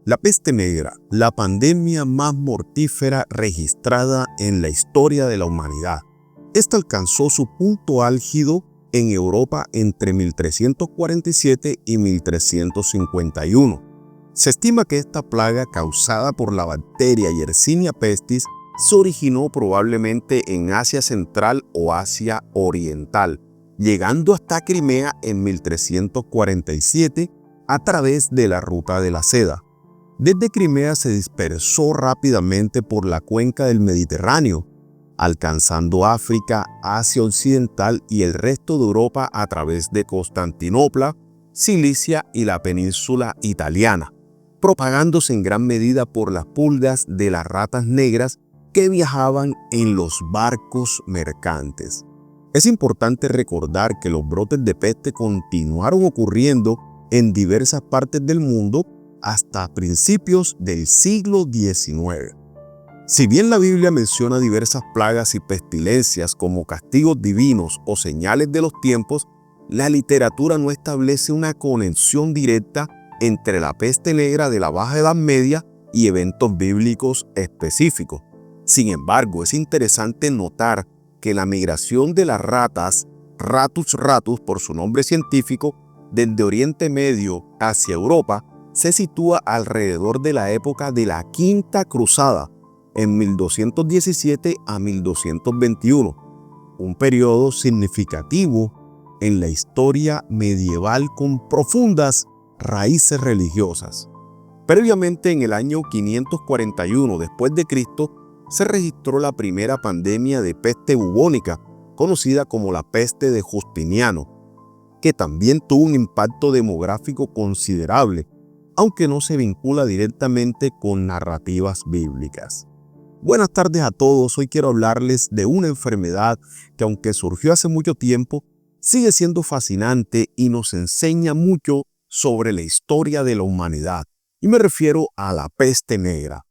La peste negra, la pandemia más mortífera registrada en la historia de la humanidad. Esta alcanzó su punto álgido en Europa entre 1347 y 1351. Se estima que esta plaga, causada por la bacteria Yersinia pestis, se originó probablemente en Asia Central o Asia Oriental, llegando hasta Crimea en 1347 a través de la Ruta de la Seda. Desde Crimea se dispersó rápidamente por la cuenca del Mediterráneo, alcanzando África, Asia Occidental y el resto de Europa a través de Constantinopla, Cilicia y la península italiana, propagándose en gran medida por las pulgas de las ratas negras que viajaban en los barcos mercantes. Es importante recordar que los brotes de peste continuaron ocurriendo en diversas partes del mundo hasta principios del siglo XIX. Si bien la Biblia menciona diversas plagas y pestilencias como castigos divinos o señales de los tiempos, la literatura no establece una conexión directa entre la peste negra de la Baja Edad Media y eventos bíblicos específicos. Sin embargo, es interesante notar que la migración de las ratas, Ratus ratus por su nombre científico, desde Oriente Medio hacia Europa, se sitúa alrededor de la época de la Quinta Cruzada, en 1217 a 1221, un periodo significativo en la historia medieval con profundas raíces religiosas. Previamente, en el año 541 después de Cristo, se registró la primera pandemia de peste bubónica, conocida como la peste de Justiniano, que también tuvo un impacto demográfico considerable, aunque no se vincula directamente con narrativas bíblicas. Buenas tardes a todos. Hoy quiero hablarles de una enfermedad que, aunque surgió hace mucho tiempo, sigue siendo fascinante y nos enseña mucho sobre la historia de la humanidad. Y me refiero a la peste negra.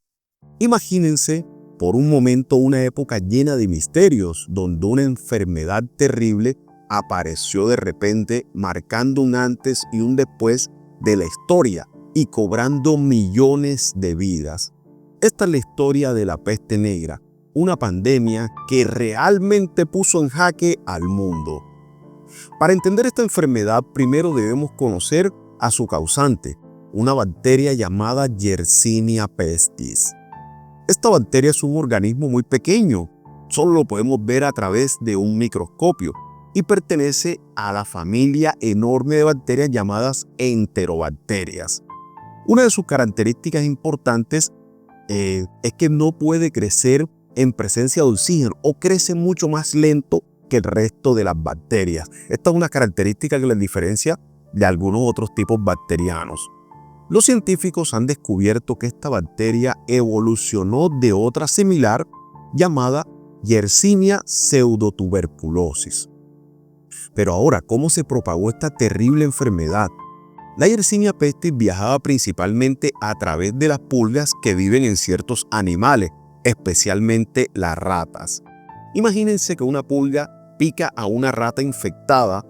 Imagínense por un momento una época llena de misterios, donde una enfermedad terrible apareció de repente, marcando un antes y un después de la historia y cobrando millones de vidas. Esta es la historia de la peste negra, una pandemia que realmente puso en jaque al mundo. Para entender esta enfermedad, primero debemos conocer a su causante, una bacteria llamada Yersinia pestis. Esta bacteria es un organismo muy pequeño, solo lo podemos ver a través de un microscopio y pertenece a la familia enorme de bacterias llamadas enterobacterias. Una de sus características importantes es que no puede crecer en presencia de oxígeno o crece mucho más lento que el resto de las bacterias. Esta es una característica que la diferencia de algunos otros tipos bacterianos. Los científicos han descubierto que esta bacteria evolucionó de otra similar llamada Yersinia pseudotuberculosis. Pero ahora, ¿cómo se propagó esta terrible enfermedad? La Yersinia pestis viajaba principalmente a través de las pulgas que viven en ciertos animales, especialmente las ratas. Imagínense que una pulga pica a una rata infectada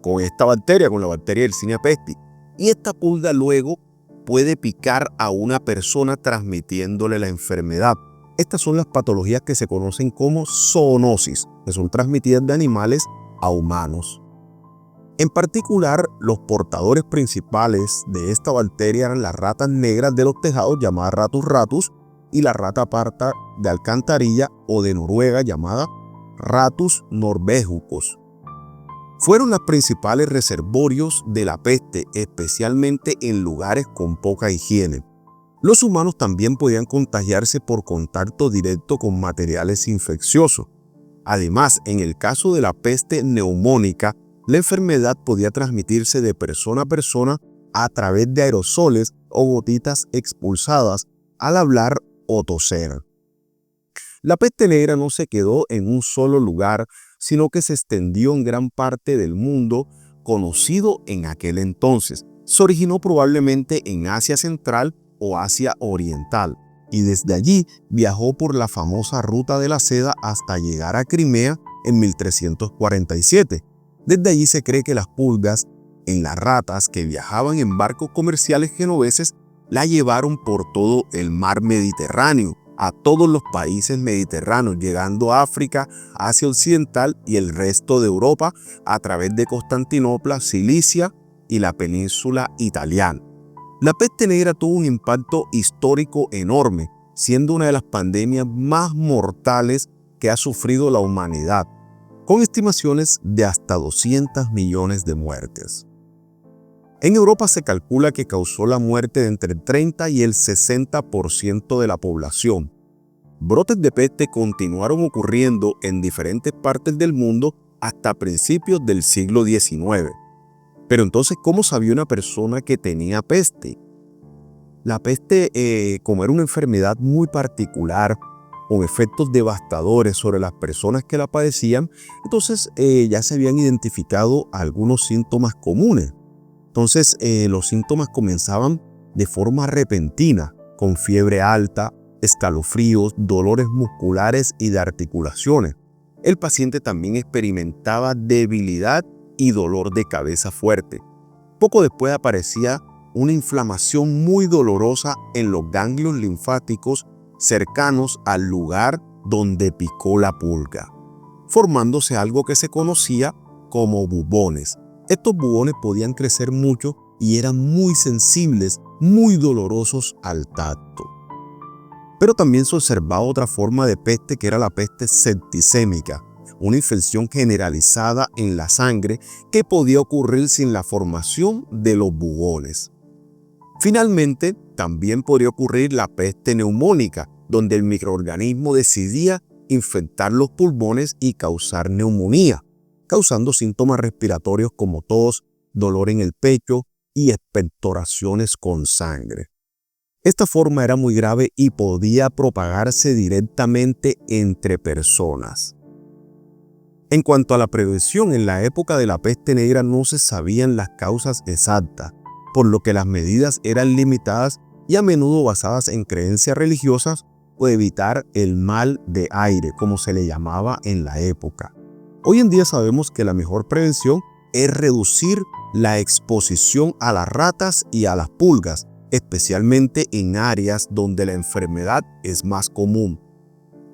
con esta bacteria, con la bacteria Yersinia pestis, y esta pulga luego puede picar a una persona transmitiéndole la enfermedad. Estas son las patologías que se conocen como zoonosis, que son transmitidas de animales a humanos. En particular, los portadores principales de esta bacteria eran las ratas negras de los tejados llamadas Ratus ratus y la rata parda de alcantarilla o de Noruega llamada Ratus norvegicus. Fueron los principales reservorios de la peste, especialmente en lugares con poca higiene. Los humanos también podían contagiarse por contacto directo con materiales infecciosos. Además, en el caso de la peste neumónica, la enfermedad podía transmitirse de persona a persona a través de aerosoles o gotitas expulsadas al hablar o toser. La peste negra no se quedó en un solo lugar, sino que se extendió en gran parte del mundo conocido en aquel entonces. Se originó probablemente en Asia Central o Asia Oriental, y desde allí viajó por la famosa Ruta de la Seda hasta llegar a Crimea en 1347. Desde allí se cree que las pulgas en las ratas que viajaban en barcos comerciales genoveses la llevaron por todo el mar Mediterráneo, a todos los países mediterráneos, llegando a África, Asia Occidental y el resto de Europa a través de Constantinopla, Cilicia y la península italiana. La peste negra tuvo un impacto histórico enorme, siendo una de las pandemias más mortales que ha sufrido la humanidad, con estimaciones de hasta 200 millones de muertes. En Europa se calcula que causó la muerte de entre el 30 y el 60% de la población. Brotes de peste continuaron ocurriendo en diferentes partes del mundo hasta principios del siglo XIX. Pero entonces, ¿cómo sabía una persona que tenía peste? La peste, como era una enfermedad muy particular, con efectos devastadores sobre las personas que la padecían, entonces ya se habían identificado algunos síntomas comunes. Entonces los síntomas comenzaban de forma repentina, con fiebre alta, escalofríos, dolores musculares y de articulaciones. El paciente también experimentaba debilidad y dolor de cabeza fuerte. Poco después aparecía una inflamación muy dolorosa en los ganglios linfáticos cercanos al lugar donde picó la pulga, formándose algo que se conocía como bubones. Estos bubones podían crecer mucho y eran muy sensibles, muy dolorosos al tacto. Pero también se observaba otra forma de peste que era la peste septicémica, una infección generalizada en la sangre que podía ocurrir sin la formación de los bubones. Finalmente, también podría ocurrir la peste neumónica, donde el microorganismo decidía infectar los pulmones y causar neumonía, causando síntomas respiratorios como tos, dolor en el pecho y expectoraciones con sangre. Esta forma era muy grave y podía propagarse directamente entre personas. En cuanto a la prevención, en la época de la peste negra no se sabían las causas exactas, por lo que las medidas eran limitadas y a menudo basadas en creencias religiosas o evitar el mal de aire, como se le llamaba en la época. Hoy en día sabemos que la mejor prevención es reducir la exposición a las ratas y a las pulgas, especialmente en áreas donde la enfermedad es más común.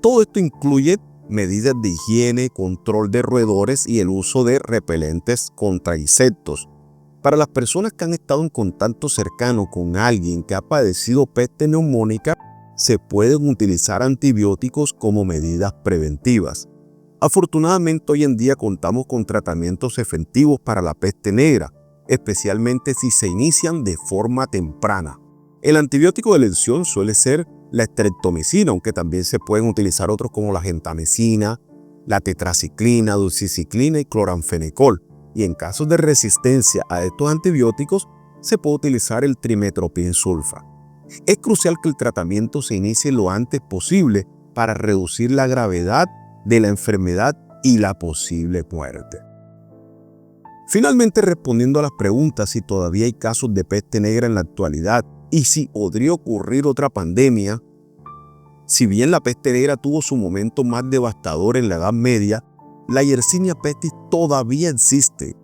Todo esto incluye medidas de higiene, control de roedores y el uso de repelentes contra insectos. Para las personas que han estado en contacto cercano con alguien que ha padecido peste neumónica, se pueden utilizar antibióticos como medidas preventivas. Afortunadamente, hoy en día contamos con tratamientos efectivos para la peste negra, especialmente si se inician de forma temprana. El antibiótico de elección suele ser la streptomicina, aunque también se pueden utilizar otros como la gentamicina, la tetraciclina, doxiciclina y cloranfenicol. Y en casos de resistencia a estos antibióticos, se puede utilizar el trimetoprim-sulfa. Es crucial que el tratamiento se inicie lo antes posible para reducir la gravedad de la enfermedad y la posible muerte. Finalmente, respondiendo a las preguntas si todavía hay casos de peste negra en la actualidad y si podría ocurrir otra pandemia, si bien la peste negra tuvo su momento más devastador en la Edad Media, la Yersinia pestis todavía existe,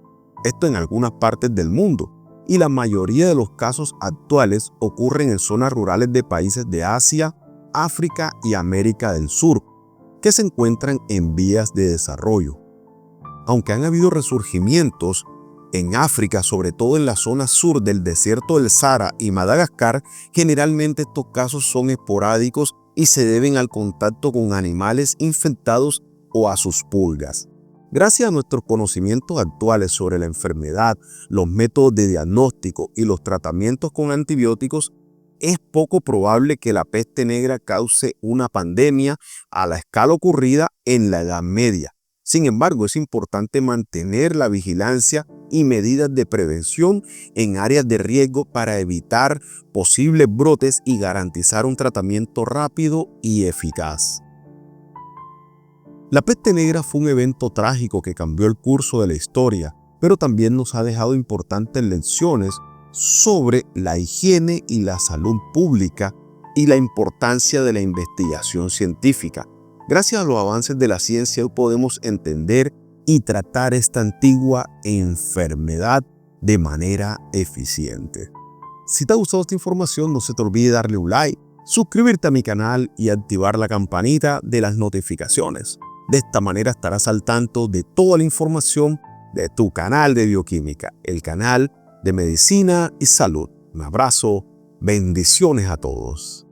esto en algunas partes del mundo, y la mayoría de los casos actuales ocurren en zonas rurales de países de Asia, África y América del Sur, que se encuentran en vías de desarrollo. Aunque han habido resurgimientos en África, sobre todo en la zona sur del desierto del Sahara y Madagascar, generalmente estos casos son esporádicos y se deben al contacto con animales infectados o a sus pulgas. Gracias a nuestros conocimientos actuales sobre la enfermedad, los métodos de diagnóstico y los tratamientos con antibióticos, es poco probable que la peste negra cause una pandemia a la escala ocurrida en la Edad Media. Sin embargo, es importante mantener la vigilancia y medidas de prevención en áreas de riesgo para evitar posibles brotes y garantizar un tratamiento rápido y eficaz. La peste negra fue un evento trágico que cambió el curso de la historia, pero también nos ha dejado importantes lecciones sobre la higiene y la salud pública y la importancia de la investigación científica. Gracias a los avances de la ciencia hoy podemos entender y tratar esta antigua enfermedad de manera eficiente. Si te ha gustado esta información, no se te olvide darle un like, suscribirte a mi canal y activar la campanita de las notificaciones. De esta manera estarás al tanto de toda la información de tu canal de bioquímica, el canal de medicina y salud. Un abrazo, bendiciones a todos.